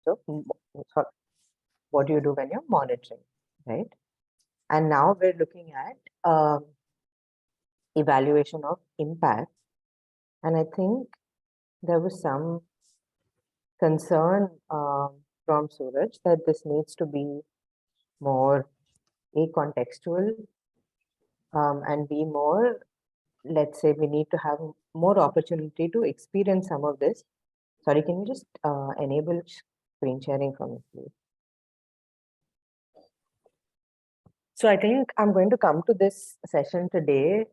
of what do you do when you're monitoring, right? And now we're looking at evaluation of impact. And I think there was some concern from Suraj that this needs to be more acontextual and be more, let's say we need to have more opportunity to experience some of this. Sorry, can you just enable screen sharing for me, please? So I think I'm going to come to this session today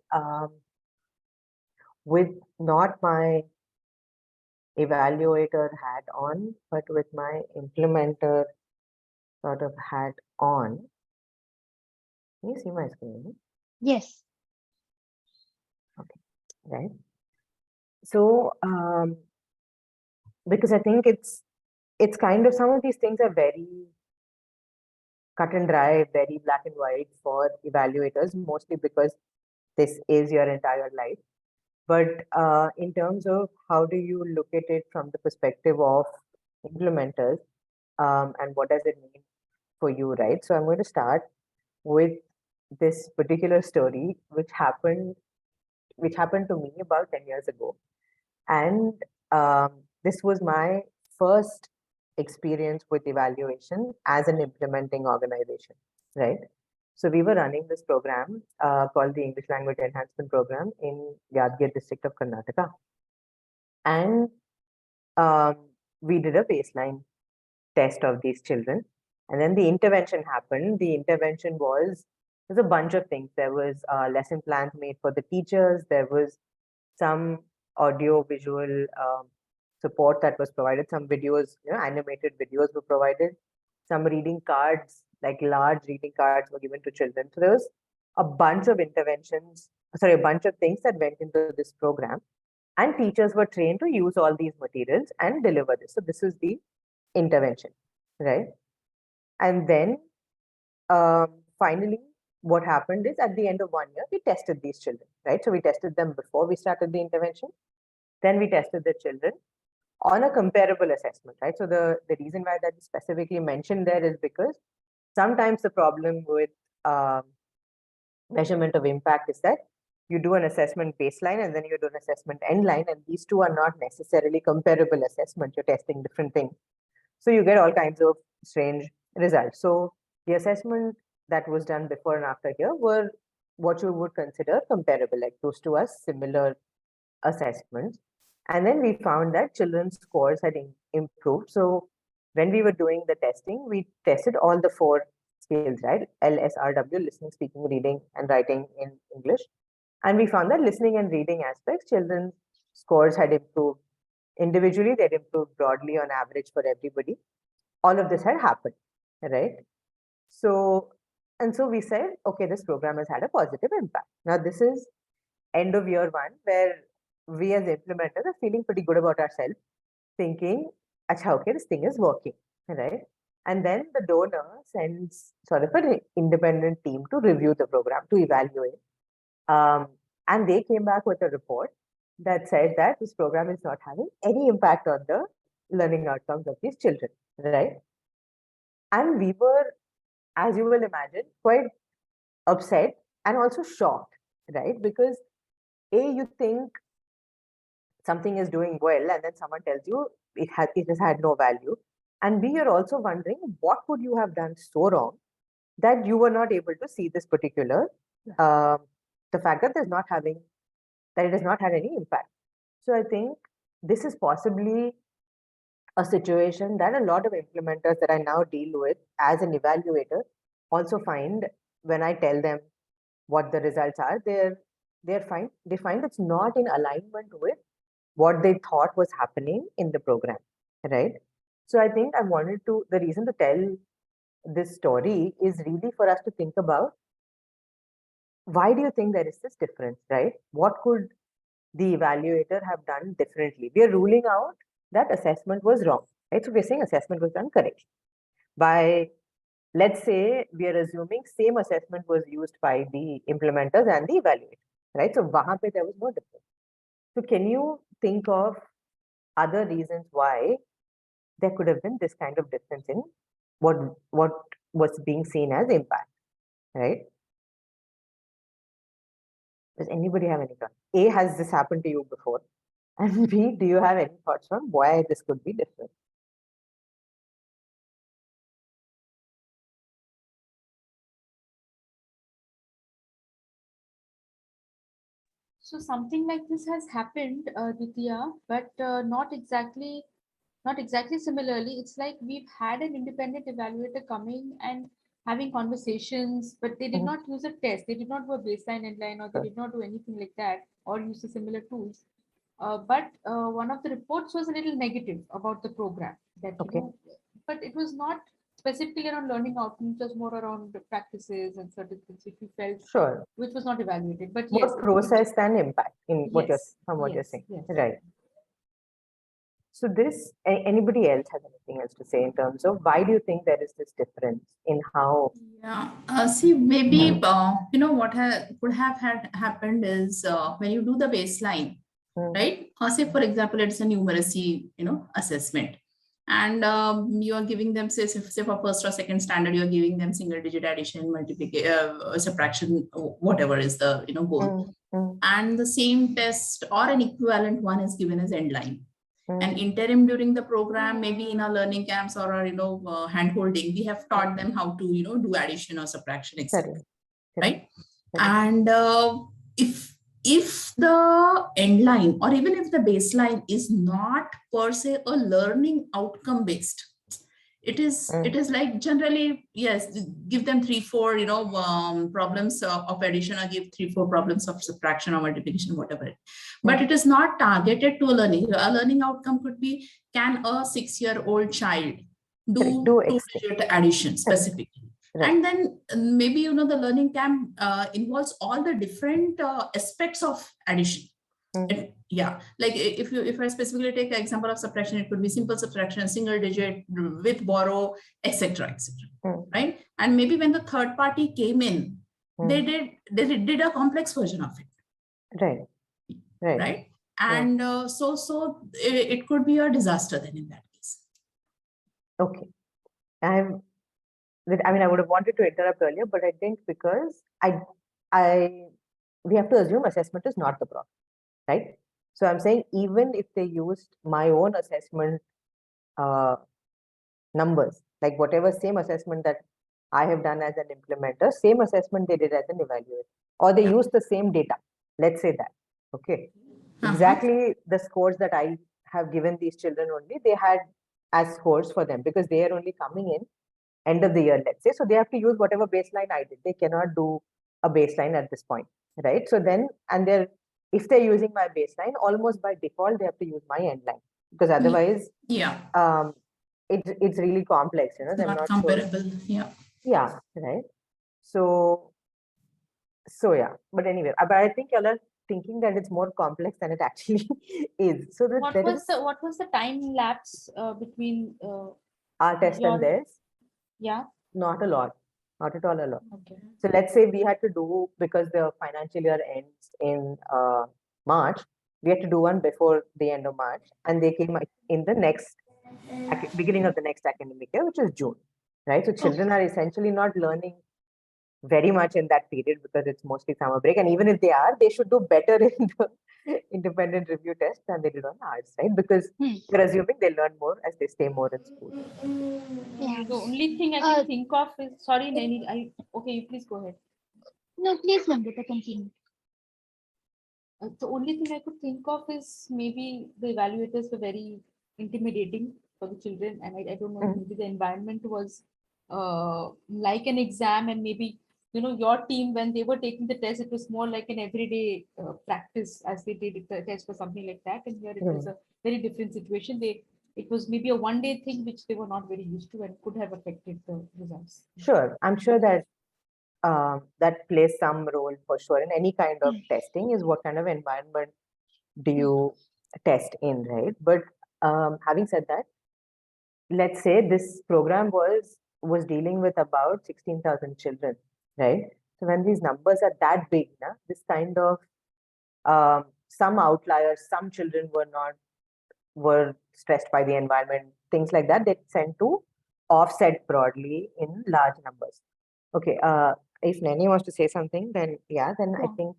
with not my evaluator hat on, but with my implementer sort of hat on. Can you see my screen? Yes. Okay, right. So, because I think it's kind of, some of these things are very cut and dry, very black and white for evaluators, mostly because this is your entire life. But in terms of how do you look at it from the perspective of implementers, and what does it mean for you, right? So I'm going to start with this particular story, which happened to me about 10 years ago. And this was my first experience with evaluation as an implementing organization, right? So we were running this program called the English Language Enhancement Program in Yadgir district of Karnataka. And we did a baseline test of these children. And then the intervention happened. The intervention was, there's a bunch of things. There was a lesson plan made for the teachers. There was some audio visual support that was provided. Some videos, animated videos were provided. Some reading cards, like large reading cards, were given to children. So there was a bunch of interventions, a bunch of things that went into this program. And teachers were trained to use all these materials and deliver this. So this is the intervention, right? And then finally, what happened is at the end of 1 year, we tested these children, right? So we tested them before we started the intervention. Then we tested the children on a comparable assessment, right? So the reason why that is specifically mentioned there is because sometimes the problem with measurement of impact is that you do an assessment baseline and then you do an assessment end line, and these two are not necessarily comparable assessment. You're testing different things. So you get all kinds of strange results. So the assessment that was done before and after here were what you would consider comparable, like those two are similar assessments. And then we found that children's scores had improved. So when we were doing the testing, we tested all the 4 skills, right? LSRW, listening, speaking, reading, and writing in English. And we found that listening and reading aspects, children's scores had improved individually, they'd improved broadly on average for everybody. All of this had happened, right? So we said, okay, this program has had a positive impact. Now this is end of year 1, where we as implementers are feeling pretty good about ourselves, thinking, acha, okay, this thing is working, right? And then the donor sends sort of an independent team to review the program, to evaluate. And they came back with a report that said that this program is not having any impact on the learning outcomes of these children, right? And we were, as you will imagine, quite upset and also shocked, right? Because you think something is doing well, and then someone tells you it has had no value. And B, you're also wondering, what would you have done so wrong that you were not able to see this particular, the fact that it has not had any impact. So I think this is possibly a situation that a lot of implementers that I now deal with as an evaluator also find when I tell them what the results are. They find it's not in alignment with what they thought was happening in the program, right? So I think the reason to tell this story is really for us to think about, why do you think there is this difference, right? What could the evaluator have done differently? We are ruling out that assessment was wrong, right? So we're saying assessment was done correctly. Let's say we are assuming same assessment was used by the implementers and the evaluator, right? So wahan pe there was no difference. So can you think of other reasons why there could have been this kind of difference in what was being seen as impact, right? Does anybody have any thoughts? A, has this happened to you before? And B, do you have any thoughts on why this could be different? So something like this has happened, Ditya, but not exactly similarly. It's like we've had an independent evaluator coming and having conversations, but they did Mhm. not use a test. They did not do a baseline and line, or they Sure. did not do anything like that, or use the similar tools. But one of the reports was a little negative about the program. That Okay. but it was not specifically around learning outcomes, just more around the practices and certain things which we felt, Sure. which was not evaluated. But yes, More process than impact in what you're yes, from what you're yes, saying. yes. Right. So this, anybody else has anything else to say in terms of why do you think there is this difference in how? Yeah, see, maybe what could have had happened is when you do the baseline, right? Say for example, it's a numeracy, assessment, and you are giving them say for first or second standard, you are giving them single digit addition, multiplication, subtraction, whatever is the goal, and the same test or an equivalent one is given as end line. And interim during the program, maybe in our learning camps or our hand holding, we have taught them how to do addition or subtraction, etc. Right? And if the end line or even if the baseline is not per se a learning outcome based, it is like generally, yes, give them 3-4 problems of addition, or give 3-4 problems of subtraction or multiplication, whatever. But it is not targeted to a learning outcome. Could be, can a 6-year-old child do two-digit addition specifically? And then maybe the learning camp involves all the different aspects of addition. Yeah, like if I specifically take the example of subtraction, it could be simple subtraction, single digit, with borrow, etc., right? And maybe when the third party came in, they did a complex version of it, right? And so it could be a disaster then in that case. Okay, I mean, I would have wanted to interrupt earlier, but I didn't, because we have to assume assessment is not the problem, right? So I'm saying, even if they used my own assessment numbers, like whatever same assessment that I have done as an implementer, same assessment they did as an evaluator, or they used the same data, let's say that, okay? Exactly the scores that I have given these children only, they had as scores for them, because they are only coming in end of the year, let's say. So they have to use whatever baseline I did. They cannot do a baseline at this point, right? So then, and if they're using my baseline, almost by default, they have to use my end line, because otherwise, it's really complex, they're not comparable. Sure. Yeah, right. So yeah, but anyway, but I think y'all are thinking that it's more complex than it actually is. So what was the time lapse between our test and theirs? Yeah. Not a lot. Not at all a lot. Okay. So let's say we had to do, because the financial year ends in March, we had to do one before the end of March, and they came in the next beginning of the next academic year, which is June, right? So children are essentially not learning very much in that period, because it's mostly summer break. And even if they are, they should do better in the independent review test than they did on ours, right? Because we're assuming they learn more as they stay more in school. Yeah. The only thing I can think of is, sorry, Naini, okay, please go ahead. No, please, Nandita, continue. The only thing I could think of is maybe the evaluators were very intimidating for the children, and I don't know, maybe the environment was like an exam, and maybe your team, when they were taking the test, it was more like an everyday practice as they did the test for something like that, and here it was a very different situation. It was maybe a one-day thing which they were not very used to and could have affected the results. Sure, I'm sure that that plays some role for sure in any kind of testing, is what kind of environment do you test in, right? But having said that, let's say this program was dealing with about 16,000 children, right? So when these numbers are that big, this kind of some outliers, some children were not were stressed by the environment, things like that, they tend to offset broadly in large numbers. Okay, if Nani wants to say something, then I Yeah. think,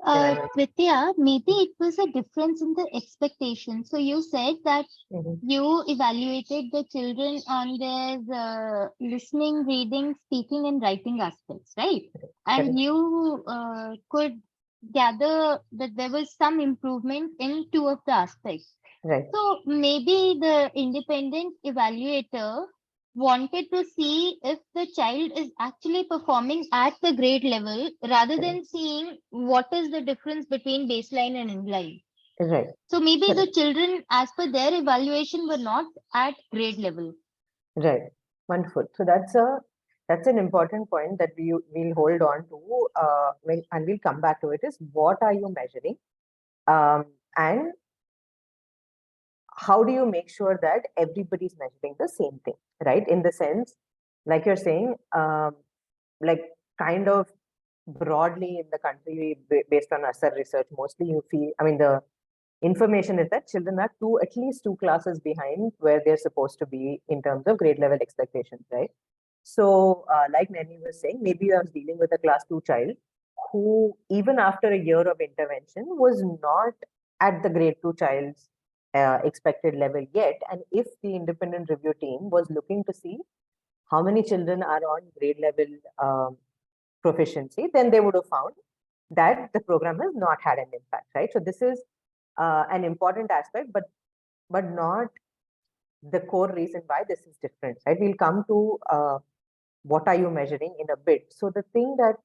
Can I- Vidya, maybe it was a difference in the expectation. So you said that Mhm. you evaluated the children on their listening, reading, speaking, and writing aspects, right? Correct. And you could gather that there was some improvement in two of the aspects. Right, So maybe the independent evaluator wanted to see if the child is actually performing at the grade level rather than seeing what is the difference between baseline and inline. right, So maybe the Correct. children, as per their evaluation, were not at grade level. right. Wonderful. So that's an important point that we'll hold on to and we'll come back to it, is what are you measuring? And how do you make sure that everybody's measuring the same thing, right? In the sense, like you're saying, like kind of broadly in the country, based on ASAR research, mostly you feel, I mean, the information is that children are at least two classes behind where they're supposed to be in terms of grade level expectations, right? So, like Nani was saying, maybe I was dealing with a class 2 child who, even after a year of intervention, was not at the grade 2 child's expected level yet. And if the independent review team was looking to see how many children are on grade level proficiency, then they would have found that the program has not had an impact, right? So this is an important aspect, but not the core reason why this is different, right? We'll come to what are you measuring in a bit. So the thing that,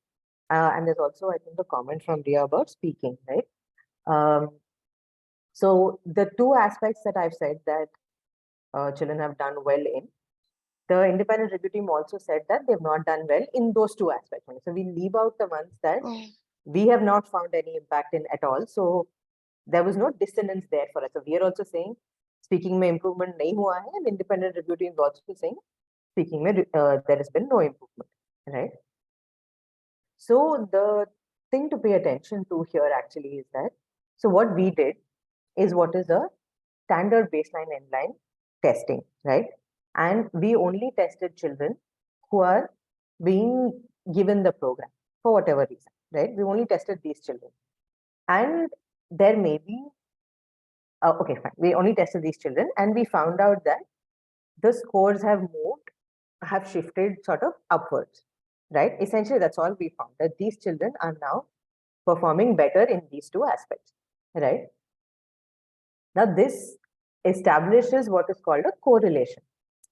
and there's also, I think, a comment from Ria about speaking, right? So the two aspects that I've said that children have done well in, the independent review team also said that they've not done well in those two aspects. So we leave out the ones that we have not found any impact in at all. So there was no dissonance there for us. So we are also saying speaking mein improvement nahi hua hai, and independent review team is also saying speaking mein there has been no improvement, right? So the thing to pay attention to here actually is that, so what we did is what is a standard baseline inline testing, right? And we only tested children who are being given the program for whatever reason, right? We only tested these children. And there may be, okay, fine. We only tested these children and we found out that the scores have shifted sort of upwards, right? Essentially, that's all we found, that these children are now performing better in these two aspects, right? Now, this establishes what is called a correlation,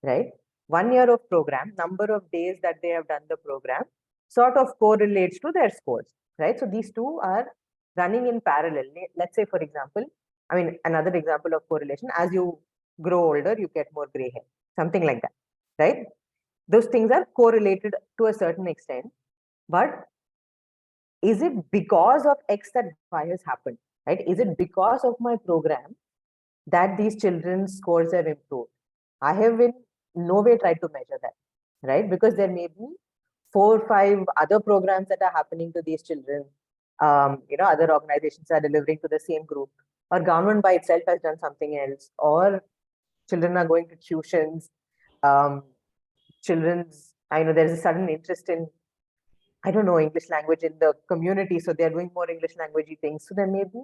right? 1 year of program, number of days that they have done the program, sort of correlates to their scores, right? So these two are running in parallel. Let's say, for example, I mean, another example of correlation, as you grow older, you get more gray hair, something like that, right? Those things are correlated to a certain extent, but is it because of X that Y has happened, right? Is it because of my program that these children's scores have improved? I have in no way tried to measure that, right? Because there may be 4 or 5 other programs that are happening to these children. Other organizations are delivering to the same group, or government by itself has done something else, or children are going to tuitions. I know there's a sudden interest in, I don't know, English language in the community, so they're doing more English languagey things. So there may be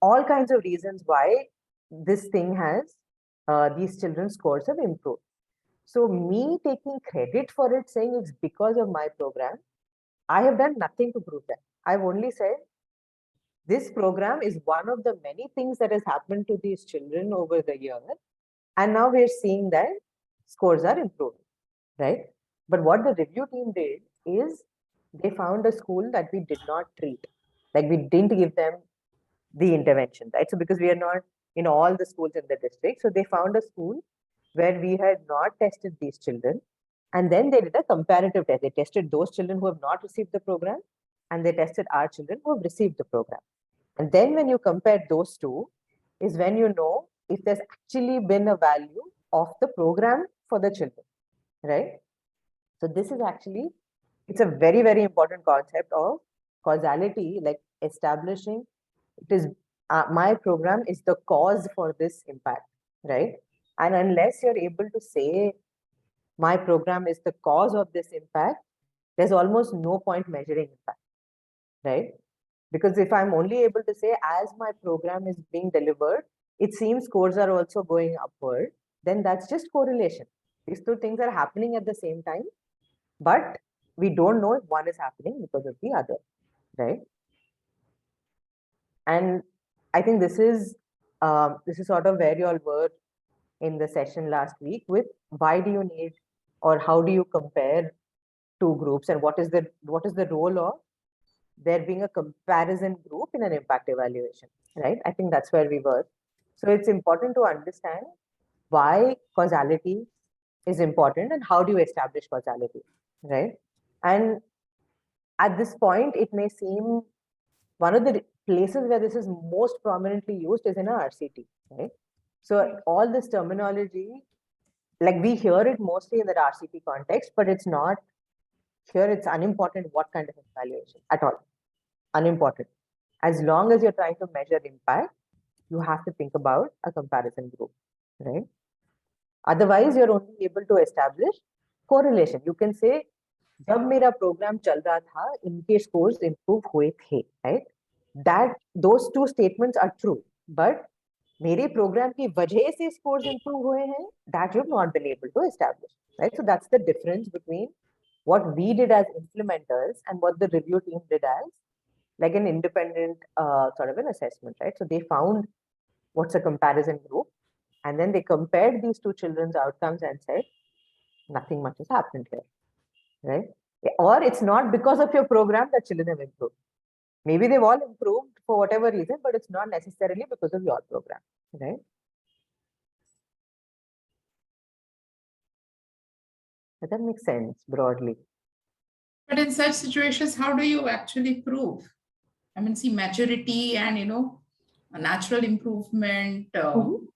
all kinds of reasons why this thing has, these children's scores have improved. So me taking credit for it, saying it's because of my program, I have done nothing to prove that. I've only said this program is one of the many things that has happened to these children over the year. And now we're seeing that scores are improving, right? But what the review team did is they found a school that we did not treat. Like we didn't give them the intervention, right? So because we are not in all the schools in the district, so they found a school where we had not tested these children. And then they did a comparative test. They tested those children who have not received the program, and they tested our children who have received the program. And then when you compare those two, is when you know if there's actually been a value of the program for the children, right? So this is actually, it's a very, very important concept of causality, like establishing, it is my program is the cause for this impact, right? And unless you're able to say my program is the cause of this impact, there's almost no point measuring impact, right? Because if I'm only able to say as my program is being delivered, it seems scores are also going upward, then that's just correlation. These two things are happening at the same time, but we don't know if one is happening because of the other, right? And I think this is sort of where you all were in the session last week with why do you need or how do you compare two groups and what is the role of there being a comparison group in an impact evaluation, right? I think that's where we were. So it's important to understand why causality is important and how do you establish causality, right? And at this point, it may seem one of the places where this is most prominently used is in our RCT, right? So all this terminology, like we hear it mostly in the RCT context, but it's not here. It's unimportant what kind of evaluation at all. Unimportant. As long as you're trying to measure impact, you have to think about a comparison group, right? Otherwise, you're only able to establish correlation. You can say, जब मेरा program चल रहा था, इनके scores improve हुए थे, right? That those two statements are true, but मेरे program की वजह से scores improve हुए हैं, that you've not been able to establish, right? So that's the difference between what we did as implementers and what the review team did as like an independent sort of an assessment, right? So they found what's a comparison group, and then they compared these two children's outcomes and said, nothing much has happened here, right? Or it's not because of your program that children have improved. Maybe they've all improved for whatever reason, but it's not necessarily because of your program, right? Does that make sense broadly? But in such situations, how do you actually prove? I mean, see, maturity and, a natural improvement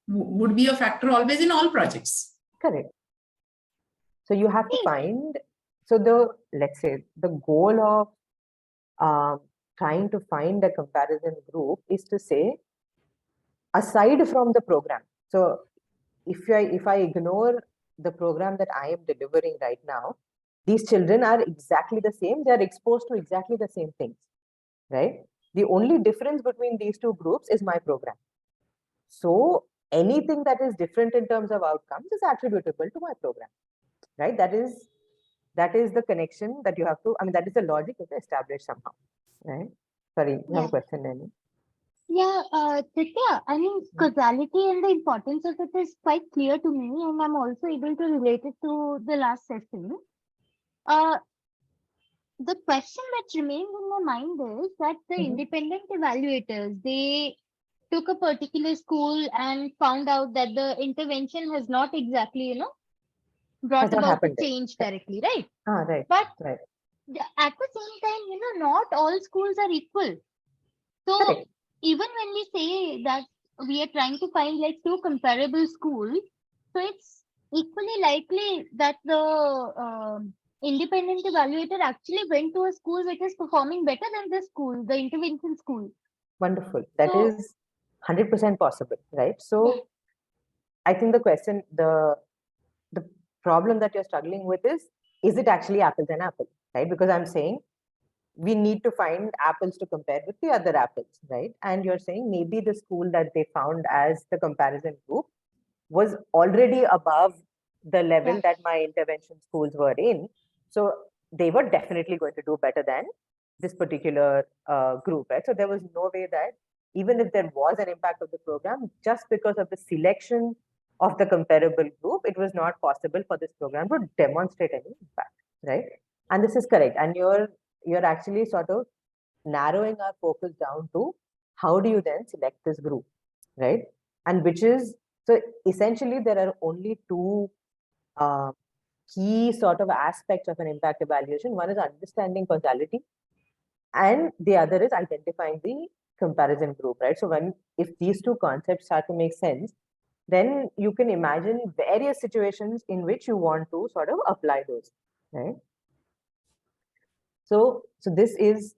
would be a factor always in all projects. Correct. So you have to find, let's say the goal of trying to find a comparison group is to say, aside from the program. So if I ignore the program that I am delivering right now, these children are exactly the same. They're exposed to exactly the same things, right? The only difference between these two groups is my program. So anything that is different in terms of outcomes is attributable to my program, right? That is the connection that you have to, that is the logic you have to establish somehow, right? Sorry, you have a question, Nanny? Yeah, Titya, I mean, causality and the importance of it is quite clear to me, and I'm also able to relate it to the last session. The question that remains in my mind is that the independent evaluators, they took a particular school and found out that the intervention has not exactly, brought about the change directly, right? Right. But right. At the same time, not all schools are equal. So Correct. Even when we say that we are trying to find like two comparable schools, so it's equally likely that the independent evaluator actually went to a school which is performing better than this school, the intervention school. Wonderful. That is 100% possible, right? So I think the question, the problem that you're struggling with is it actually apples and apples, right? Because I'm saying we need to find apples to compare with the other apples, right? And you're saying maybe the school that they found as the comparison group was already above the level that my intervention schools were in. So they were definitely going to do better than this particular group, right? So there was no way that even if there was an impact of the program, just because of the selection of the comparable group, it was not possible for this program to demonstrate any impact, right? And this is correct. And you're actually sort of narrowing our focus down to how do you then select this group, right? And which is, so essentially there are only two key sort of aspects of an impact evaluation. One is understanding causality, and the other is identifying the comparison group, right? So if these two concepts start to make sense, then you can imagine various situations in which you want to sort of apply those, right? So this is,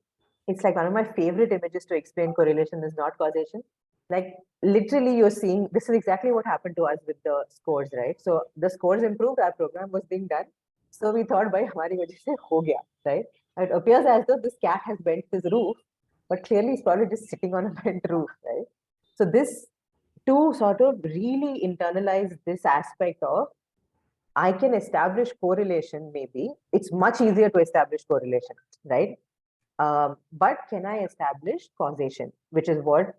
it's like one of my favorite images to explain correlation is not causation. Like literally you're seeing, this is exactly what happened to us with the scores, right? So the scores improved, our program was being done. So we thought, by hamari wajah se ho gaya, right? It appears as though this cat has bent his roof, but clearly it's probably just sitting on a bent roof, right? So this, to sort of really internalize this aspect of, I can establish correlation, maybe. It's much easier to establish correlation, right? But can I establish causation, which is what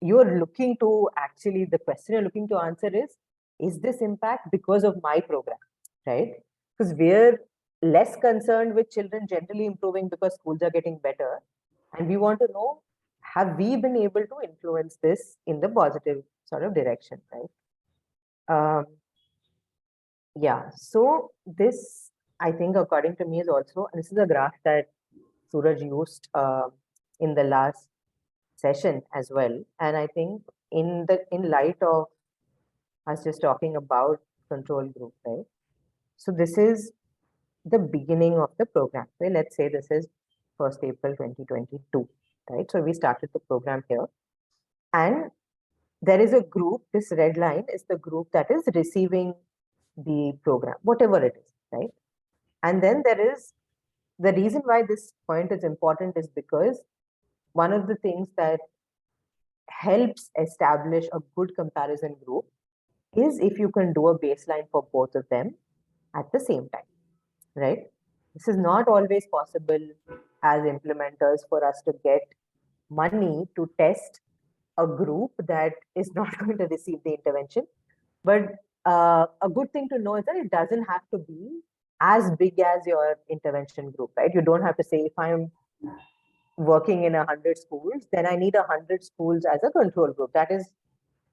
you're looking to actually, the question you're looking to answer is this impact because of my program, right? Because we're less concerned with children generally improving because schools are getting better. And we want to know, have we been able to influence this in the positive sort of direction, right? Yeah, so this, I think, according to me, is also, and this is a graph that Suraj used in the last session as well. And I think in light of us just talking about control group, right? So this is the beginning of the program. So let's say this is 1st April 2022, right? So we started the program here. And there is a group, this red line is the group that is receiving the program, whatever it is, right? And then there is, the reason why this point is important is because one of the things that helps establish a good comparison group is if you can do a baseline for both of them at the same time, right? This is not always possible as implementers for us to get money to test a group that is not going to receive the intervention. But a good thing to know is that it doesn't have to be as big as your intervention group, right? You don't have to say, if I'm working in 100 schools, then I need 100 schools as a control group. That is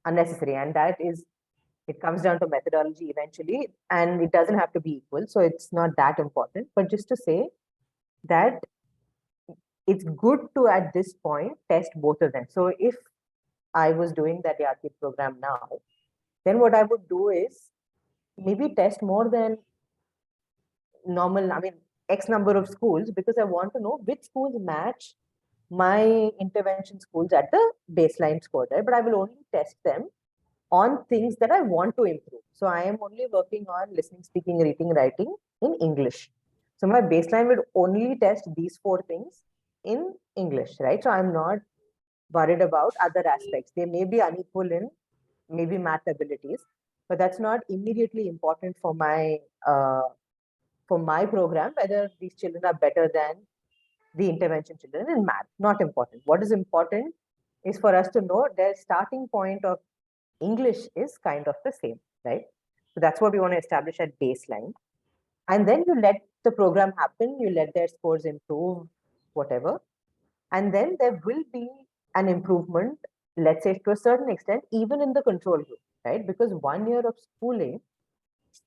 unnecessary. And that is, it comes down to methodology eventually, and it doesn't have to be equal. So it's not that important. But just to say that it's good to, at this point, test both of them. So if I was doing that Yati program now, then what I would do is maybe test more than normal, I mean, X number of schools, because I want to know which schools match my intervention schools at the baseline score, right? But I will only test them on things that I want to improve. So I am only working on listening, speaking, reading, writing in English. So my baseline would only test these 4 things in English, right? So I'm not worried about other aspects. They may be unequal in maybe math abilities, but that's not immediately important for my program, whether these children are better than the intervention children in math. Not important. What is important is for us to know their starting point of English is kind of the same, right? So that's what we want to establish at baseline. And then you let the program happen, you let their scores improve, whatever. And then there will be an improvement, let's say to a certain extent, even in the control group, right? Because 1 year of schooling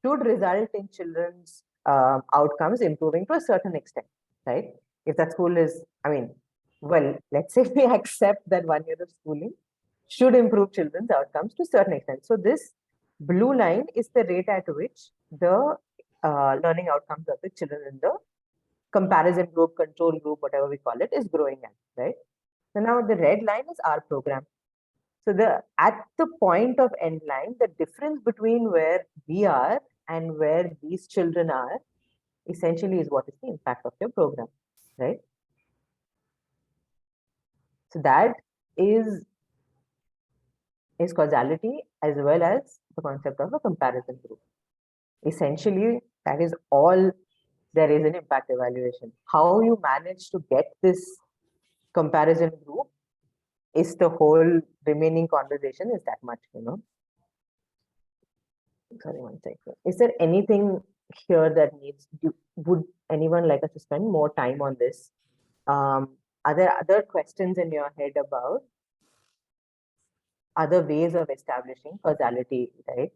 should result in children's outcomes improving to a certain extent, right? If that school is, I mean, well, let's say we accept that 1 year of schooling should improve children's outcomes to a certain extent. So this blue line is the rate at which the learning outcomes of the children in the comparison group, control group, whatever we call it, is growing at, right? So now the red line is our program. So at the point of end line, the difference between where we are and where these children are essentially is what is the impact of your program, right? So that is causality as well as the concept of a comparison group. Essentially, that is all there is in impact evaluation. How you manage to get this comparison group is the whole remaining conversation, is that much, you know. Sorry, one second. Is there anything here that would anyone like us to spend more time on this? Are there other questions in your head about other ways of establishing causality, right?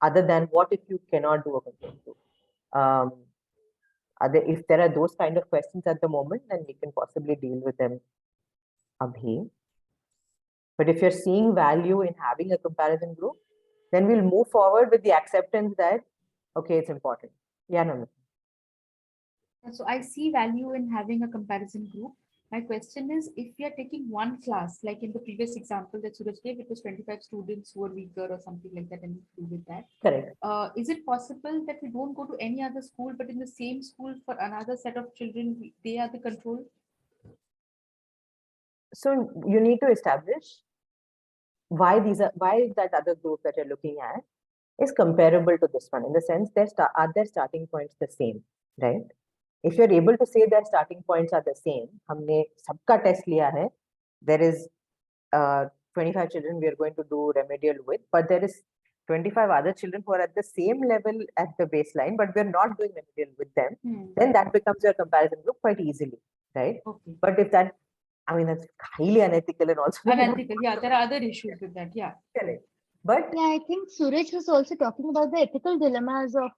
Other than what if you cannot do a control group? If there are those kind of questions at the moment, then we can possibly deal with them abhi. But if you're seeing value in having a comparison group, then we'll move forward with the acceptance that, okay, it's important. Yeah, no. So I see value in having a comparison group. My question is, if we are taking one class, like in the previous example that Suraj gave, it was 25 students who were weaker or something like that, and we do with that. Correct. Is it possible that we don't go to any other school, but in the same school for another set of children, they are the control? So you need to establish why that other group that you're looking at is comparable to this one, in the sense are their starting points the same, right? If you're able to say their starting points are the same, हमने सबका test लिया है, there is 25 children we are going to do remedial with, but there is 25 other children who are at the same level at the baseline, but we're not doing remedial with them, then that becomes your comparison group quite easily, right? Okay. But if that, I mean, that's highly unethical and also Unethical, yeah, there are other issues with that, yeah. correct. But Yeah, I think Suraj was also talking about the ethical dilemmas of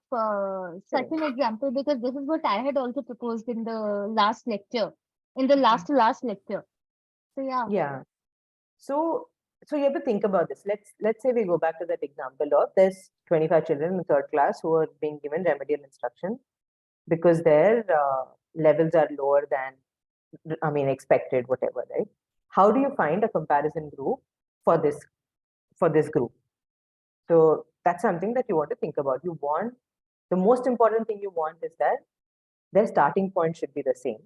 such an example, because this is what I had also proposed in the last lecture, in the last lecture. So yeah. yeah, so you have to think about this. Let's say we go back to that example of there's 25 children in third class who are being given remedial instruction because their levels are lower than, I mean, expected, whatever, right? How do you find a comparison group for this group? So that's something that you want to think about. The most important thing you want is that their starting point should be the same.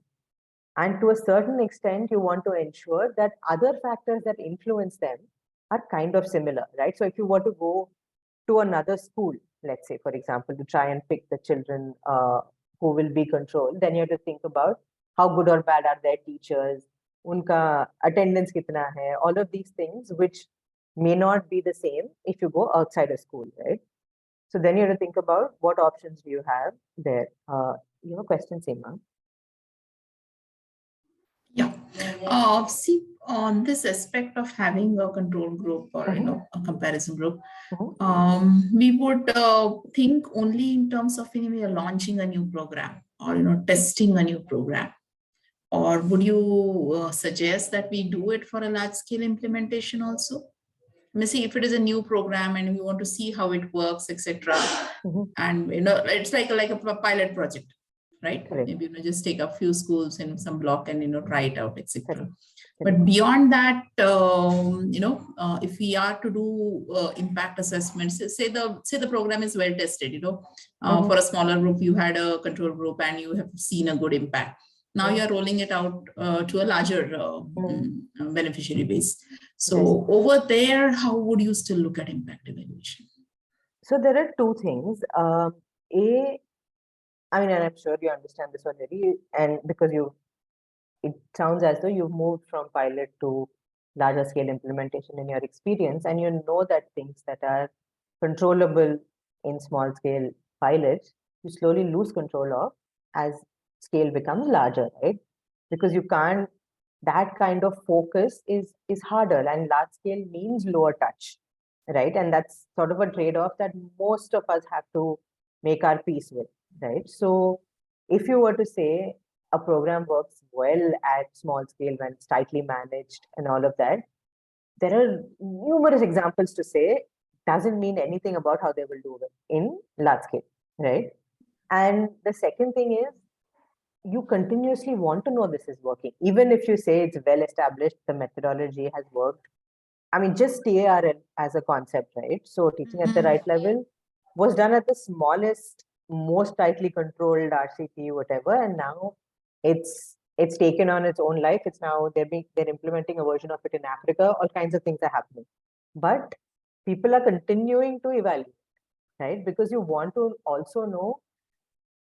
And to a certain extent, you want to ensure that other factors that influence them are kind of similar, right? So if you were to go to another school, let's say, for example, to try and pick the children who will be controlled, then you have to think about how good or bad are their teachers, unka attendance kitna hai, all of these things, which may not be the same if you go outside a school, right? So then you have to think about what options do you have there. Question, Seema. Yeah. See, on this aspect of having a control group or a comparison group, we would think only in terms of when we are launching a new program or testing a new program. Or would you suggest that we do it for a large-scale implementation also? See, if it is a new program and we want to see how it works, etc., and it's like a pilot project, right? Correct. Maybe just take a few schools in some block and try it out, etc. Correct. But beyond that, if we are to do impact assessments, say the program is well tested, for a smaller group, you had a control group and you have seen a good impact. Now you are rolling it out to a larger beneficiary base. So over there, how would you still look at impact evaluation? So there are two things. I mean, and I'm sure you understand this already, and because it sounds as though you've moved from pilot to larger scale implementation in your experience, and you know that things that are controllable in small scale pilots, you slowly lose control of as scale becomes larger, right? Because you can't, that kind of focus is harder, and large scale means lower touch, right? And that's sort of a trade-off that most of us have to make our peace with, right? So if you were to say a program works well at small scale when it's tightly managed and all of that, there are numerous examples to say doesn't mean anything about how they will do it in large scale, right? And the second thing is, you continuously want to know this is working. Even if you say it's well established, the methodology has worked. I mean, just TARL as a concept, right? So teaching at the right level was done at the smallest, most tightly controlled RCT, whatever, and now it's taken on its own life. It's now they're implementing a version of it in Africa. All kinds of things are happening, but people are continuing to evaluate, right? Because you want to also know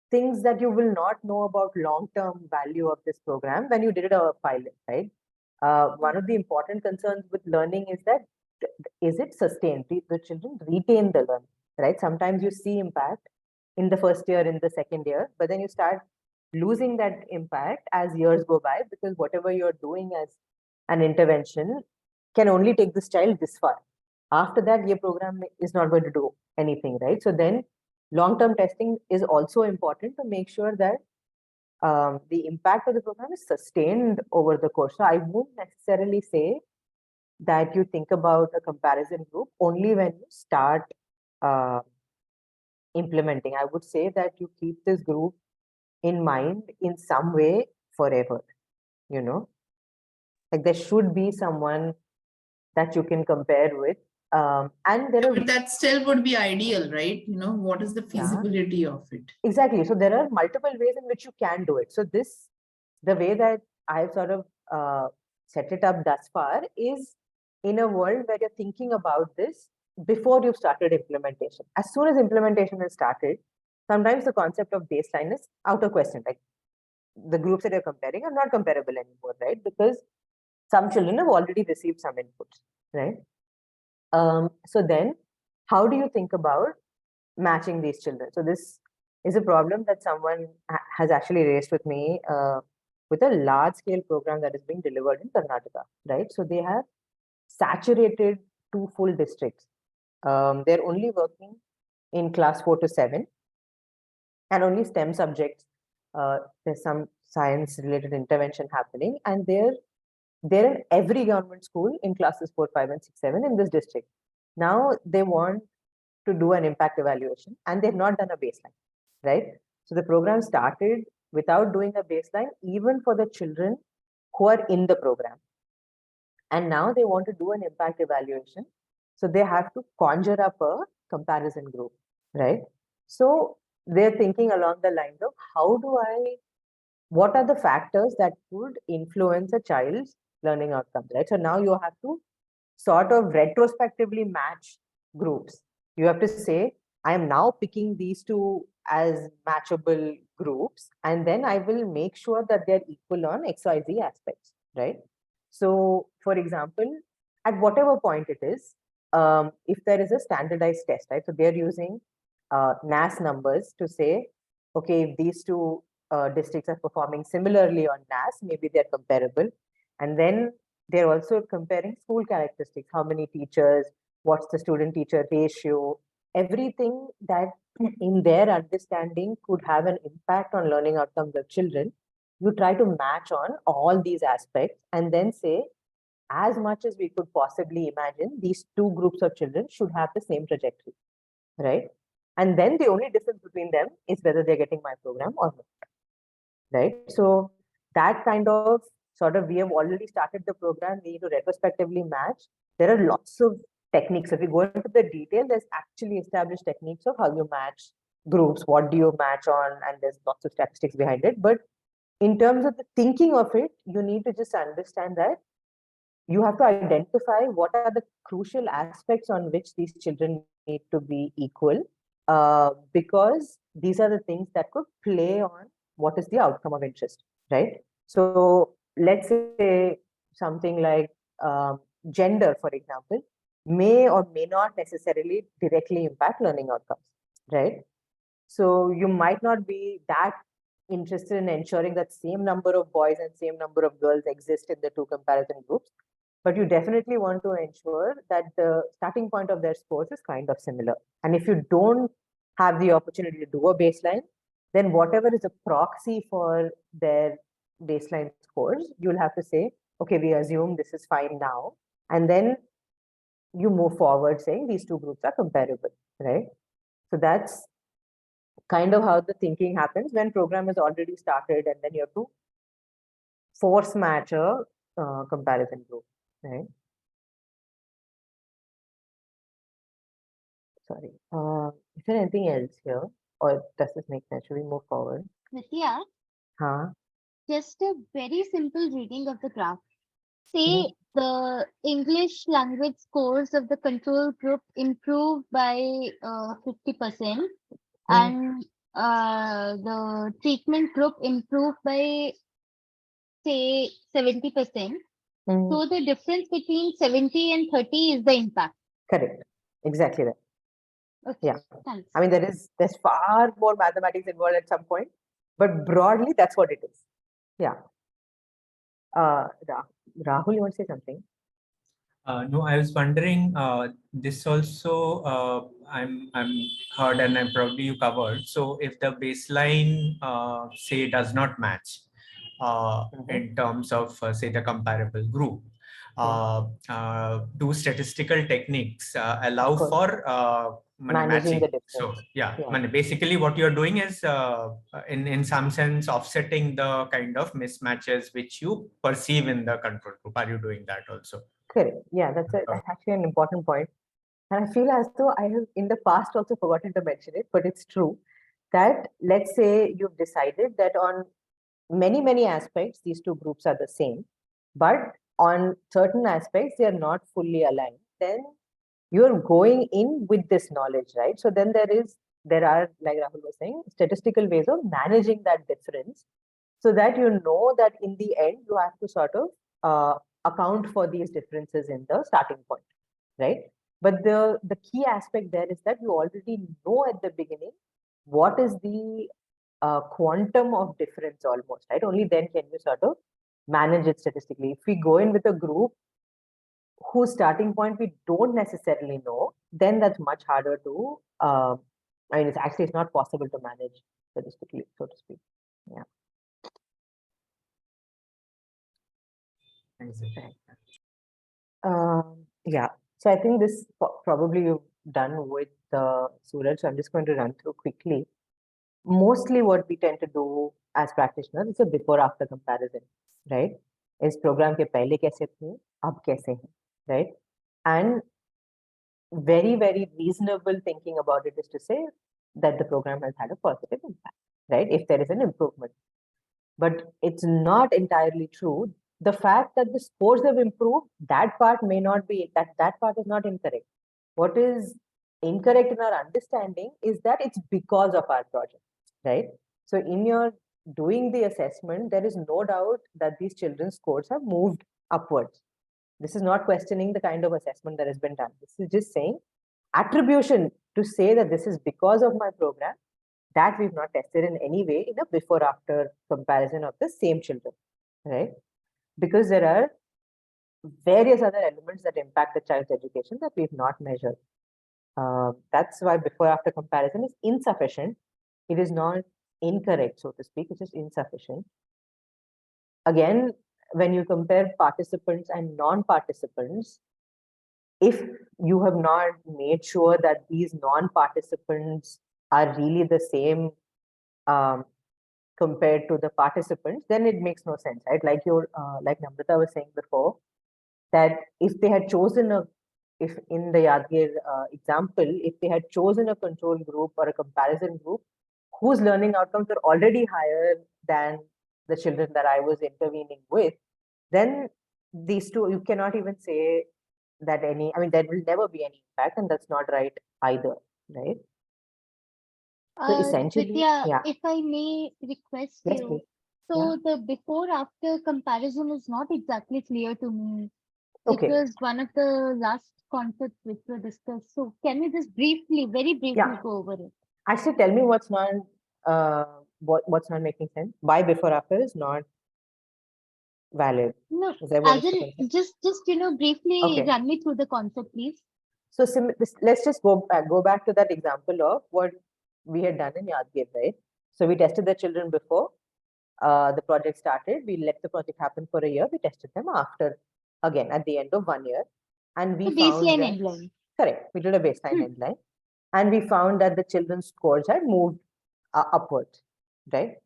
things that you will not know about long-term value of this program when you did a pilot, right? One of the important concerns with learning is that, is it sustained? The children retain the learning, right? Sometimes you see impact in the first year, in the second year, but then you start losing that impact as years go by, because whatever you're doing as an intervention can only take this child this far. After that, your program is not going to do anything, right? So then long-term testing is also important to make sure that the impact of the program is sustained over the course. So I wouldn't necessarily say that you think about a comparison group only when you start implementing. I would say that you keep this group in mind in some way forever, you know, like there should be someone that you can compare with. And there are But that still would be ideal, right? You know, what is the Yeah. feasibility of it? Exactly. So there are multiple ways in which you can do it. So the way that I've sort of set it up thus far is in a world where you're thinking about this before you've started implementation. As soon as implementation is started, sometimes the concept of baseline is out of question. Like the groups that you're comparing are not comparable anymore, right? Because some children have already received some inputs, right? So then how do you think about matching these children? So this is a problem that someone has actually raised with me with a large scale program that is being delivered in Karnataka, right? So they have saturated 2 full districts. They're only working in class 4 to 7 and only STEM subjects. There's some science related intervention happening, and they're in every government school in classes 4, 5, and 6, 7 in this district. Now they want to do an impact evaluation, and they've not done a baseline, right? So the program started without doing a baseline, even for the children who are in the program. And now they want to do an impact evaluation. So they have to conjure up a comparison group, right? So they're thinking along the lines of what are the factors that could influence a child's learning outcomes, right? So now you have to sort of retrospectively match groups. You have to say, I am now picking these two as matchable groups, and then I will make sure that they're equal on XYZ aspects, right? So, for example, at whatever point it is, if there is a standardized test, right? So they're using NAS numbers to say, okay, if these two districts are performing similarly on NAS, maybe they're comparable. And then they're also comparing school characteristics, how many teachers, what's the student-teacher ratio, everything that in their understanding could have an impact on learning outcomes of children. You try to match on all these aspects and then say, as much as we could possibly imagine, these two groups of children should have the same trajectory, right? And then the only difference between them is whether they're getting my program or not, right? So that kind of sort of, we have already started the program, we need to retrospectively match. There are lots of techniques. If you go into the detail, there's actually established techniques of how you match groups, what do you match on, and there's lots of statistics behind it. But in terms of the thinking of it, you need to just understand that you have to identify what are the crucial aspects on which these children need to be equal, because these are the things that could play on what is the outcome of interest, right? So let's say something like gender, for example, may or may not necessarily directly impact learning outcomes, right? So you might not be that interested in ensuring that same number of boys and same number of girls exist in the two comparison groups, but you definitely want to ensure that the starting point of their scores is kind of similar. And if you don't have the opportunity to do a baseline, then whatever is a proxy for their baseline scores, you'll have to say, okay, we assume this is fine now. And then you move forward saying these two groups are comparable, right? So that's kind of how the thinking happens when program is already started, and then you have to force match a comparison group, right? Sorry. Is there anything else here, or does this make sense? Should we move forward? Nitya, Huh? just a very simple reading of the graph. Say the English language scores of the control group improved by 50%, and the treatment group improved by say 70%. So the difference between 70 and 30 is the impact. Correct. Exactly that. Okay. Yeah. Thanks. I mean, there's far more mathematics involved at some point, but broadly, that's what it is. Yeah. Rahul, you want to say something? No, I was wondering, this also I'm heard, and I'm probably you covered. So if the baseline say does not match in terms of say the comparable group, do statistical techniques allow for Managing the matching. So difference. yeah, Yeah. basically what you're doing is in some sense offsetting the kind of mismatches which you perceive in the control group. Are you doing that also? Correct. Yeah, that's actually an important point. And I feel as though I have in the past also forgotten to mention it, but it's true that let's say you've decided that on many aspects, these two groups are the same, but on certain aspects, they are not fully aligned. Then you're going in with this knowledge, right? So then there are, like Rahul was saying, statistical ways of managing that difference so that you know that in the end, you have to sort of account for these differences in the starting point, right? But the key aspect there is that you already know at the beginning what is the quantum of difference almost, right? Only then can you sort of manage it statistically. If we go in with a group whose starting point we don't necessarily know, then that's much harder to, I mean, it's not possible to manage statistically, so to speak. Yeah. Yeah. So I think this probably you've done with Suraj. So I'm just going to run through quickly. Mostly what we tend to do as practitioners is a before-after comparison, right? इस program के पहले कैसे थे, अब कैसे हैं, right? And very reasonable thinking about it is to say that the program has had a positive impact, right? If there is an improvement. But it's not entirely true. The fact that the scores have improved, that part may not be, that part is not incorrect. What is incorrect in our understanding is that it's because of our project, right? So in your doing the assessment, there is no doubt that these children's scores have moved upwards. This is not questioning the kind of assessment that has been done. This is just saying attribution to say that this is because of my program, that we've not tested in any way in a before after comparison of the same children, right? Because there are various other elements that impact the child's education that we've not measured. That's why before after comparison is insufficient. It is not incorrect, so to speak, it's just insufficient. Again, when you compare participants and non-participants, if you have not made sure that these non-participants are really the same compared to the participants, then it makes no sense, right? Like like Namrata was saying before, that if they had chosen if in the Yadgir example, if they had chosen a control group or a comparison group whose learning outcomes are already higher than the children that I was intervening with, then these two, you cannot even say that I mean, there will never be any impact, and that's not right either, right? So essentially, Vidya, yeah. if I may request Yes, you, please. so the before-after comparison is not exactly clear to me. Okay. It was one of the last concepts which were discussed. So can you just briefly, very briefly go over it? Actually, tell me what's not making sense. Why before after is not valid. No, Is that what as is the in concept? just briefly Okay. run me through the concept, please. So let's just go back to that example of what we had done in Yadgir, right? So we tested the children before the project started. We let the project happen for a year. We tested them after, again, at the end of 1 year. And we The found baseline that, end line. correct, we did a baseline end line. And we found that the children's scores had moved upwards, right?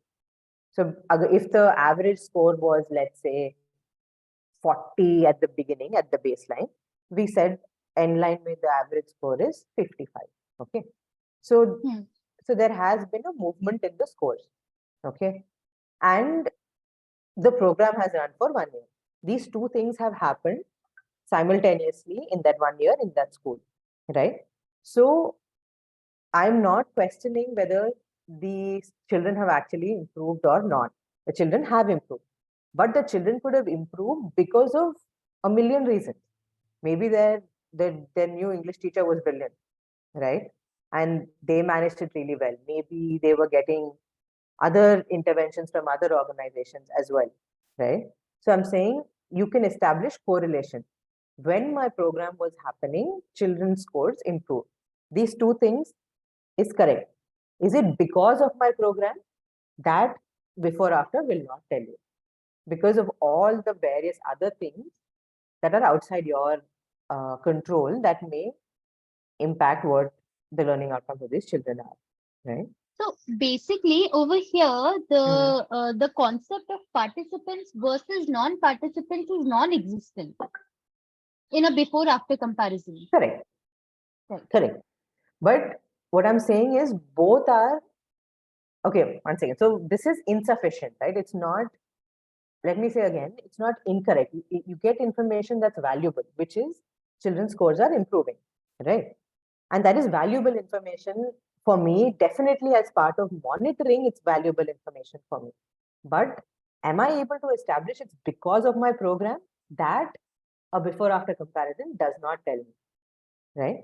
So if the average score was, let's say, 40 at the beginning, at the baseline, we said end line with the average score is 55. Okay. So, so there has been a movement in the scores. Okay. And the program has run for 1 year. These two things have happened simultaneously in that 1 year in that school. Right. So I'm not questioning whether the children have actually improved or not. The children have improved. But the children could have improved because of a million reasons. Maybe their new English teacher was brilliant, right? And they managed it really well. Maybe they were getting other interventions from other organizations as well, right? So I'm saying you can establish correlation. When my program was happening, children's scores improved. These two things is correct. Is it because of my program? That before after will not tell you. Because of all the various other things that are outside your control that may impact what the learning outcomes of these children are, right? So basically, over here, the concept of participants versus non-participants is non-existent in a before-after comparison. Correct. Right. Correct. But what I'm saying is both are, okay, one second. So this is insufficient, right? It's not, let me say again, it's not incorrect. You get information that's valuable, which is children's scores are improving, right? And that is valuable information for me, definitely as part of monitoring, it's valuable information for me. But am I able to establish it's because of my program? That a before after comparison does not tell me, right?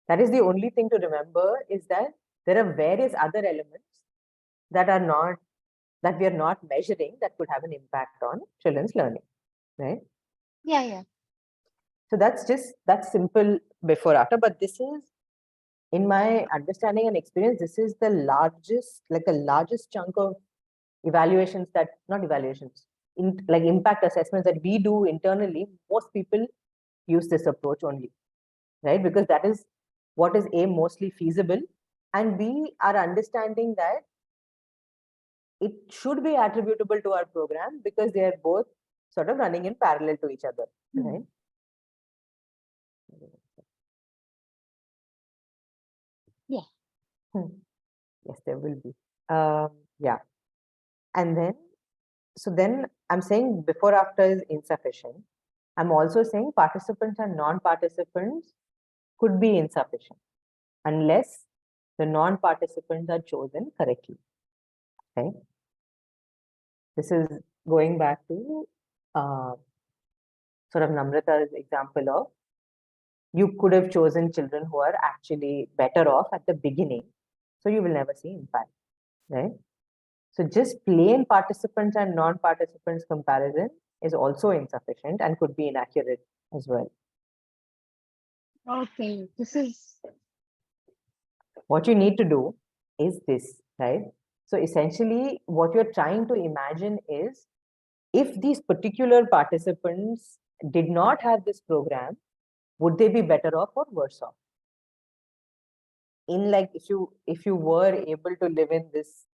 That is the only thing to remember, is that there are various other elements that are not, that we are not measuring, that could have an impact on children's learning, right? Yeah. So that's simple before after, but this is, in my understanding and experience, this is the largest chunk of evaluations that, not evaluations, like impact assessments that we do internally. Most people use this approach only, right? Because that is what is A, mostly feasible, and B, are understanding that it should be attributable to our program because they are both sort of running in parallel to each other, right? Yeah. Yes, there will be. Yeah. And then, so then I'm saying before after is insufficient. I'm also saying participants and non-participants could be insufficient unless the non-participants are chosen correctly, right? This is going back to sort of Namrata's example of, you could have chosen children who are actually better off at the beginning, so you will never see impact, right? So just plain participants and non-participants comparison is also insufficient and could be inaccurate as well. Okay, this is What you need to do is this, right? So essentially what you're trying to imagine is, if these particular participants did not have this program, would they be better off or worse off? In like, if you were able to live in this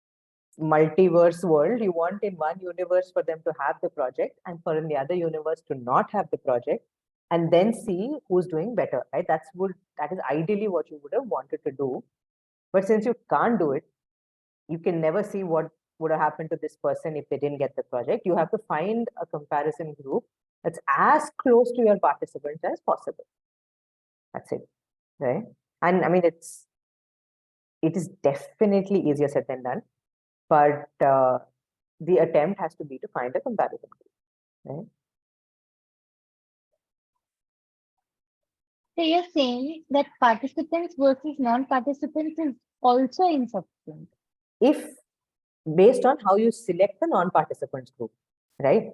multiverse world, you want in one universe for them to have the project and for in the other universe to not have the project, and then see who's doing better, right? That is ideally what you would have wanted to do. But since you can't do it, you can never see what would have happened to this person if they didn't get the project. You have to find a comparison group that's as close to your participants as possible. That's it, right? And I mean, it is definitely easier said than done, but the attempt has to be to find a comparison group, right? so you're saying that participants versus non-participants is also insufficient. If based on how you select the non-participants group, right?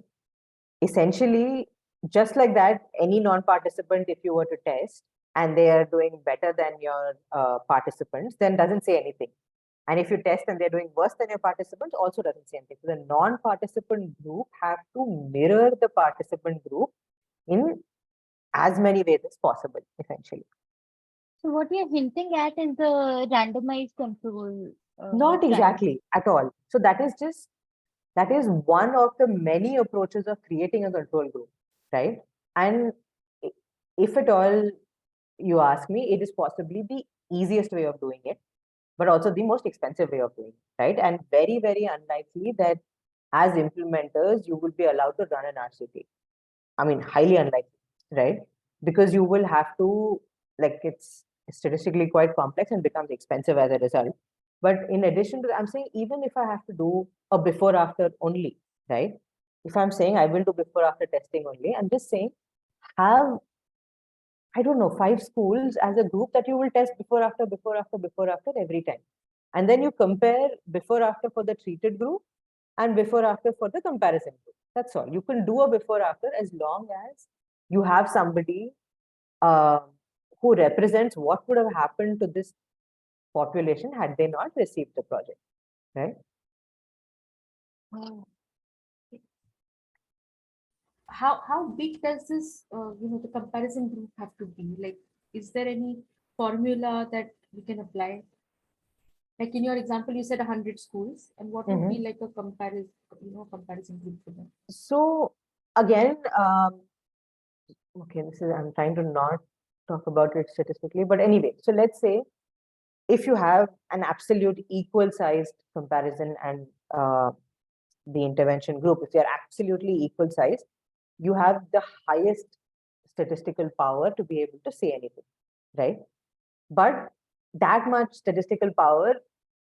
Essentially, just like that, any non-participant, if you were to test and they are doing better than your participants, then doesn't say anything. And if you test and they're doing worse than your participants, also doesn't say anything. So the non-participant group have to mirror the participant group in as many ways as possible, essentially. So what you're hinting at is the randomized control. Not trial. exactly at all. So that is one of the many approaches of creating a control group, right? And if at all you ask me, it is possibly the easiest way of doing it, but also the most expensive way of doing it, right? And very, very unlikely that as implementers, you will be allowed to run an RCT. I mean, highly unlikely, right? Because you will have to, like, it's statistically quite complex and becomes expensive as a result. But in addition to that, I'm saying, even if I have to do a before after only, right? If I'm saying I will do before after testing only, I'm just saying, have, I don't know, 5 schools as a group that you will test before after every time. And then you compare before after for the treated group and before after for the comparison group. That's all. You can do a before after as long as you have somebody who represents what would have happened to this population had they not received the project, right? How big does this the comparison group have to be? Like, is there any formula that we can apply? Like in your example, you said 100 schools, and what would be like a comparison group for them? So again, okay, I'm trying to not talk about it statistically, but anyway, so let's say if you have an absolute equal sized comparison and the intervention group, if they're absolutely equal size, you have the highest statistical power to be able to say anything, right? But that much statistical power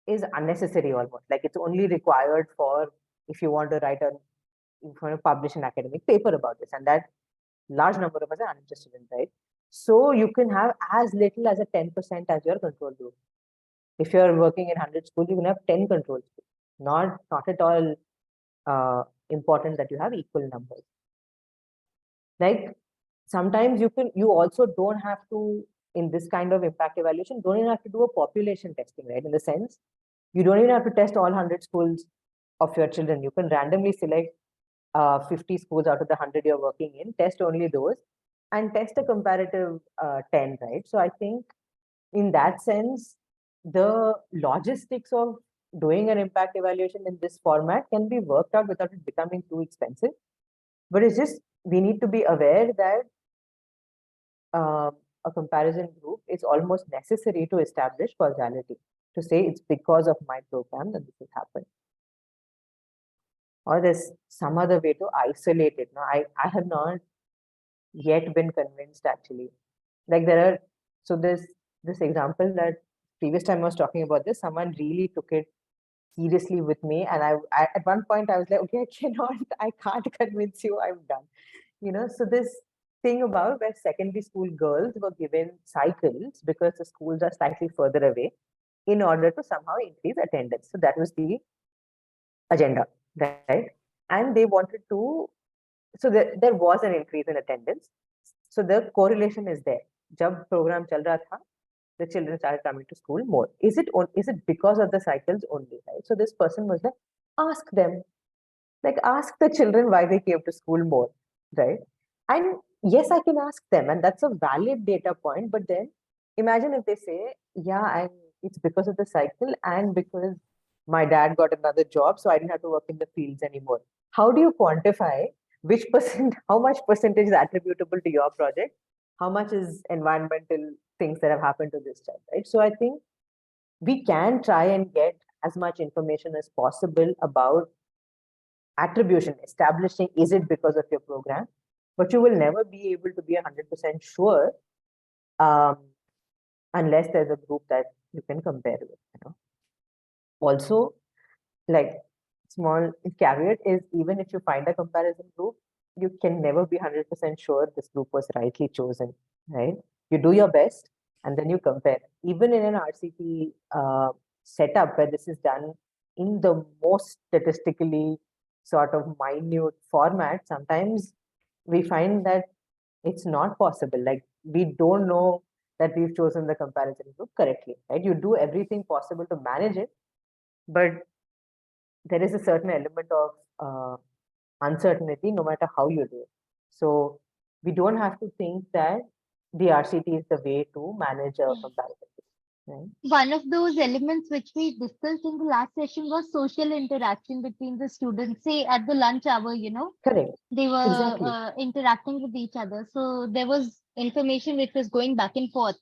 is unnecessary almost. Like it's only required for if you want to publish an academic paper about this, and that large number of us are uninterested in, right? So you can have as little as a 10% as your control group. If you're working in 100 schools, you can have 10 control schools. Not at all important that you have equal numbers. Like sometimes you also don't have to, in this kind of impact evaluation, don't even have to do a population testing, right? In the sense, you don't even have to test all 100 schools of your children. You can randomly select 50 schools out of the 100 you're working in, test only those, and test a comparative 10, right? So I think in that sense, the logistics of doing an impact evaluation in this format can be worked out without it becoming too expensive. But it's just, we need to be aware that a comparison group is almost necessary to establish causality, to say it's because of my program that this has happened. Or there's some other way to isolate it. No, I have not yet been convinced actually. Like so there's this example that previous time I was talking about this, someone really took it seriously with me. And I at one point I was like, okay, I can't convince you, I'm done. So this thing about where secondary school girls were given cycles because the schools are slightly further away in order to somehow increase attendance. So that was the agenda, right? And they wanted to, so there was an increase in attendance. So the correlation is there. Jab program chal raha tha, the children started coming to school more. Is it because of the cycles only, right? So this person was like, ask them, like ask the children why they came to school more, right? And yes, I can ask them, and that's a valid data point. But then imagine if they say, yeah, and it's because of the cycle and because my dad got another job, so I didn't have to work in the fields anymore. How do you quantify which percent, how much percentage is attributable to your project? How much is environmental things that have happened to this child, right? So I think we can try and get as much information as possible about attribution, establishing is it because of your program, but you will never be able to be 100% sure unless there's a group that you can compare with. Also, like small caveat is, even if you find a comparison group, you can never be 100% sure this group was rightly chosen, right? You do your best and then you compare. Even in an RCT setup where this is done in the most statistically sort of minute format, sometimes we find that it's not possible. Like we don't know that we've chosen the comparison group correctly, right? You do everything possible to manage it, but there is a certain element of uncertainty no matter how you do it. So we don't have to think that the RCT is the way to manage a comparison. Right? One of those elements which we discussed in the last session was social interaction between the students. Say at the lunch hour, Correct. they were Exactly. interacting with each other. So there was information which was going back and forth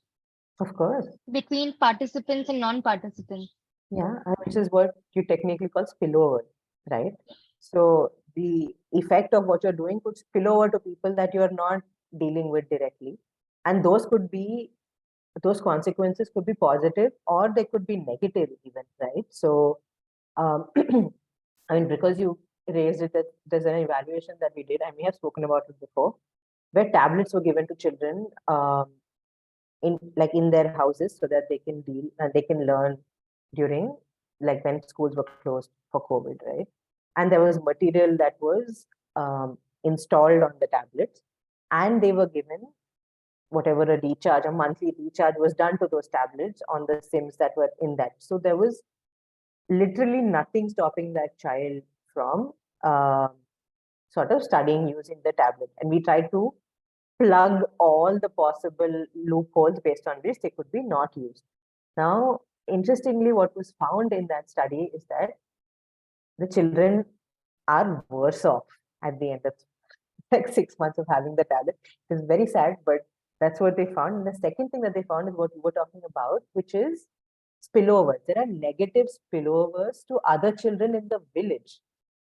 Of course. between participants and non-participants. Yeah, which is what you technically call spillover, right? So the effect of what you're doing could spill over to people that you're not dealing with directly. And those consequences could be positive or they could be negative even, right? So, I mean, because you raised it, that there's an evaluation that we did, and we have spoken about it before, where tablets were given to children in their houses so that they can deal and they can learn during, like when schools were closed for COVID, right? And there was material that was installed on the tablets, and they were given whatever a monthly recharge was done to those tablets on the SIMs that were in that. So there was literally nothing stopping that child from sort of studying using the tablet. And we tried to plug all the possible loopholes based on which they could be not used. Now, interestingly, what was found in that study is that the children are worse off at the end of like 6 months of having the tablet. It's very sad, but that's what they found. And the second thing that they found is what we were talking about, which is spillovers. There are negative spillovers to other children in the village.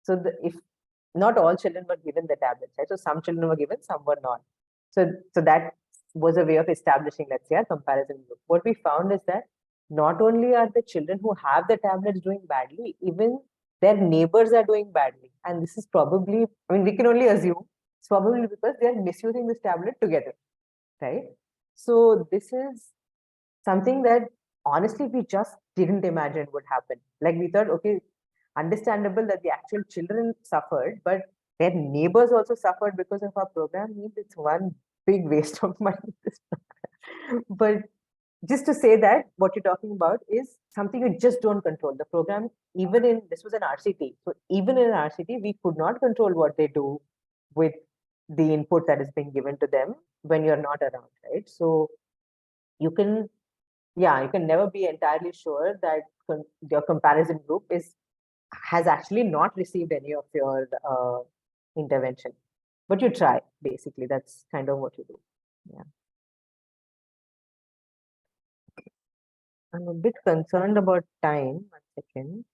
So if not all children were given the tablets, right? So some children were given, some were not. So that was a way of establishing, let's say, a comparison group. What we found is that not only are the children who have the tablets doing badly, even their neighbors are doing badly. And this is probably, I mean, we can only assume it's probably because they are misusing this tablet together, right? So this is something that honestly we just didn't imagine would happen. Like we thought, okay, understandable that the actual children suffered, but their neighbors also suffered because of our program. Means it's one big waste of money. But just to say that what you're talking about is something you just don't control. The program, even in, this was an RCT. So even in an RCT, we could not control what they do with the input that is being given to them when you're not around, right? So you can, yeah, you can never be entirely sure that your comparison group has actually not received any of your intervention, but you try, basically. That's kind of what you do. Yeah. I'm a bit concerned about time. 1 second.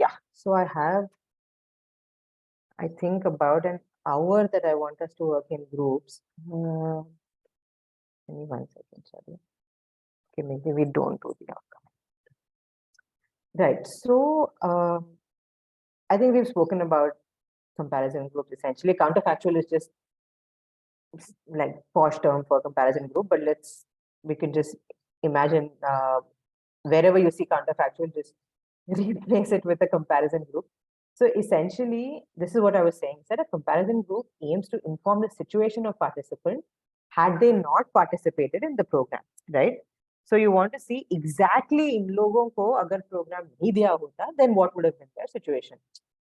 Yeah, so I have, I think, about an hour that I want us to work in groups. Give me 1 second, sorry. Okay, maybe we don't do the outcome. Right, so I think we've spoken about comparison groups essentially. Counterfactual is just like posh term for comparison group, but we can just imagine wherever you see counterfactual, just replace it with a comparison group. So essentially, this is what I was saying, that a comparison group aims to inform the situation of participants had they not participated in the program, right? So you want to see exactly in logon ko agar program nahi diya hota, then what would have been their situation.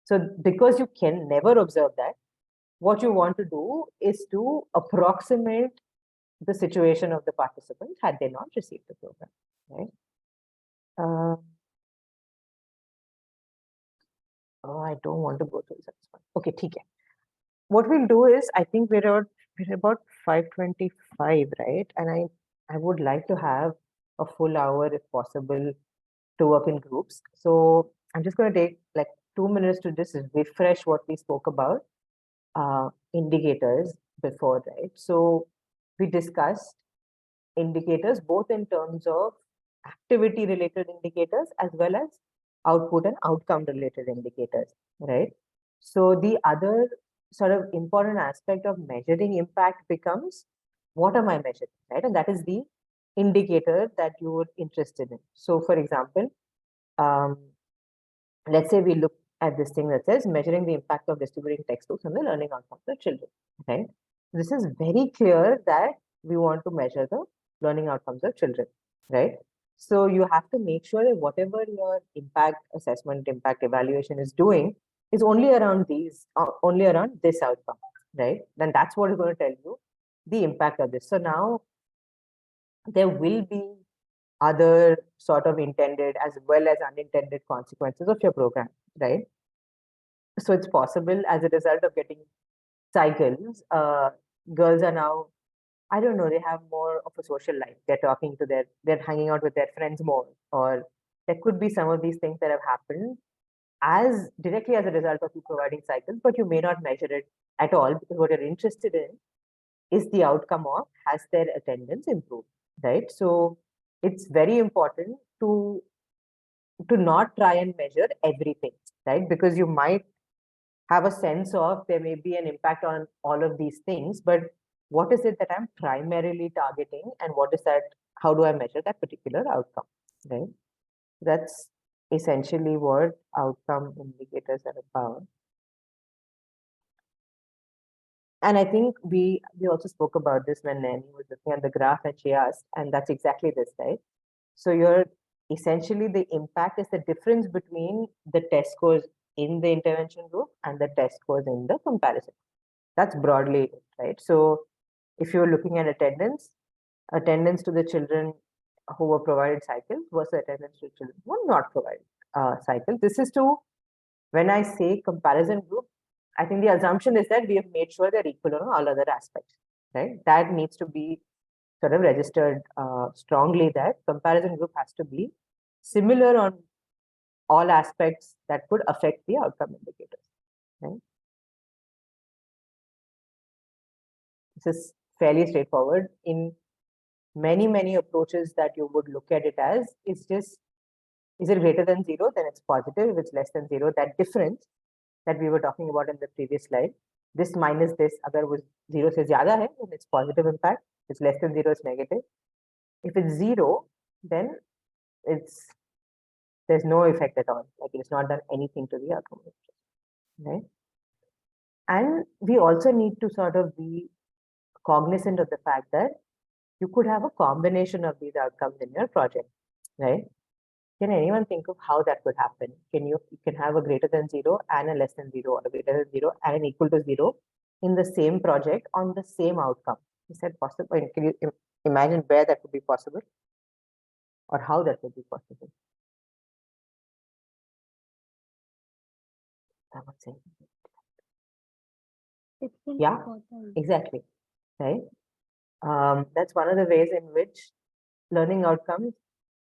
So because you can never observe that, what you want to do is to approximate the situation of the participants had they not received the program, right? Oh, I don't want to go through this one. Okay, okay. What we'll do is, I think we're about 5:25, right? And I would like to have a full hour, if possible, to work in groups. So I'm just going to take like 2 minutes to just refresh what we spoke about, indicators before, right? So we discussed indicators both in terms of activity related indicators as well as output and outcome related indicators, right? So the other sort of important aspect of measuring impact becomes, what am I measuring, right? And that is the indicator that you're interested in. So for example, let's say we look at this thing that says measuring the impact of distributing textbooks on the learning outcomes of children, right? This is very clear that we want to measure the learning outcomes of children, right? So you have to make sure that whatever your impact assessment, impact evaluation is doing is only around this outcome, right? Then that's what is going to tell you the impact of this. So now there will be other sort of intended as well as unintended consequences of your program, right? So it's possible as a result of getting cycles, girls are now, I don't know, they have more of a social life. They're hanging out with their friends more, or there could be some of these things that have happened as directly as a result of you providing cycles, but you may not measure it at all because what you're interested in is the outcome of has their attendance improved, right? So it's very important to not try and measure everything, right? Because you might have a sense of there may be an impact on all of these things, but what is it that I'm primarily targeting, and what is that, how do I measure that particular outcome, right? That's essentially what outcome indicators are about. And I think we also spoke about this when Nanny was looking at the graph and she asked, and that's exactly this, right? So you're essentially, the impact is the difference between the test scores in the intervention group and the test scores in the comparison, That's broadly it, right? So if you're looking at attendance to the children who were provided cycles versus attendance to children who were not provided cycles. This is to, when I say comparison group, I think the assumption is that we have made sure they're equal on all other aspects, right? That needs to be sort of registered strongly, that comparison group has to be similar on all aspects that could affect the outcome indicators, right? This is fairly straightforward. In many approaches that you would look at it as, it's just, is it greater than 0? Then it's positive. If it's less than 0, that difference that we were talking about in the previous slide, this minus this, agar was 0 se zyada hai, then it's positive impact. If it's less than 0, it's negative. If it's 0, then there's no effect at all. Like it's not done anything to the outcome, right? And we also need to sort of be cognizant of the fact that you could have a combination of these outcomes in your project, right? Can anyone think of how that could happen? You can have a greater than 0 and a less than 0, or a greater than 0 and an equal to 0 in the same project on the same outcome. Is that possible? And can you imagine where that would be possible, or how that would be possible? I would say, yeah, exactly, right? That's one of the ways in which learning outcomes,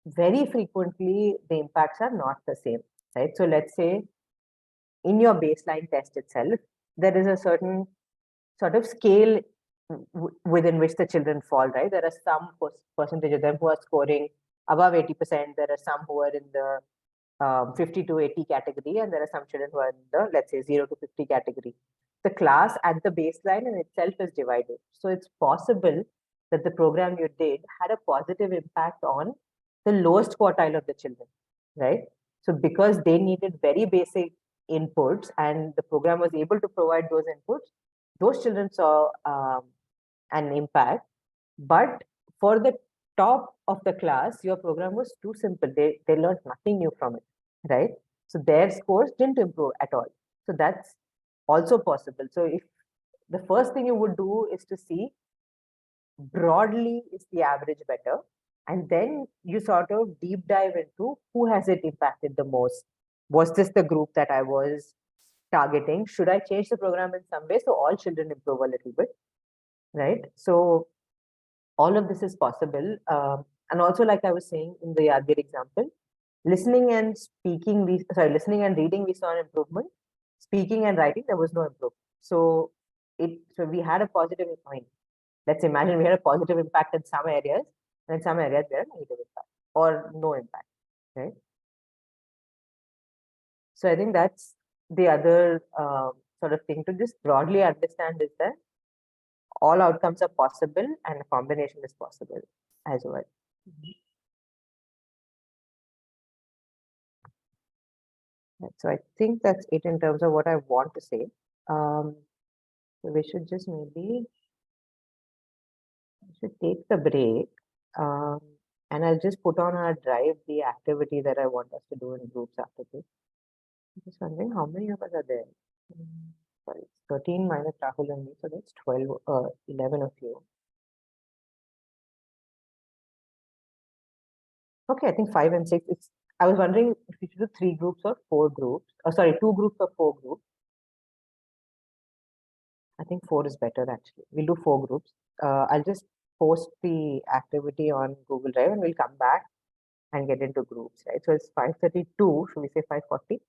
very frequently the impacts are not the same, right? So let's say in your baseline test itself, there is a certain sort of scale within which the children fall, right? There are some percentage of them who are scoring above 80%. There are some who are in the 50 to 80 category, and there are some children who are in the, let's say, 0 to 50 category. The class at the baseline in itself is divided. So it's possible that the program you did had a positive impact on the lowest quartile of the children, right? So because they needed very basic inputs and the program was able to provide those inputs, those children saw an impact. But for the top of the class, your program was too simple. They learned nothing new from it, right? So their scores didn't improve at all. So that's also possible. So if the first thing you would do is to see broadly, is the average better? And then you sort of deep dive into who has it impacted the most. Was this the group that I was targeting? Should I change the program in some way so all children improve a little bit, right? So all of this is possible. And also, like I was saying in the Yadgir example, listening and reading, we saw an improvement. Speaking and writing, there was no improvement. So we had a positive point. Let's imagine we had a positive impact in some areas, and in some areas there are negative impact or no impact, right? So I think that's the other sort of thing to just broadly understand, is that all outcomes are possible and a combination is possible as well. So I think that's it in terms of what I want to say. So we should just take the break, and I'll just put on our drive the activity that I want us to do in groups after this. I'm just wondering how many of us are there. Sorry, 13 minus Rahul and me, so that's 11 of you. Okay, I think 5 and 6. I was wondering if we should do 3 groups or 4 groups. Sorry, 2 groups or 4 groups. I think 4 is better actually. We'll do 4 groups. I'll just post the activity on Google Drive and we'll come back and get into groups, right? So it's 5:32. Should we say 5:40?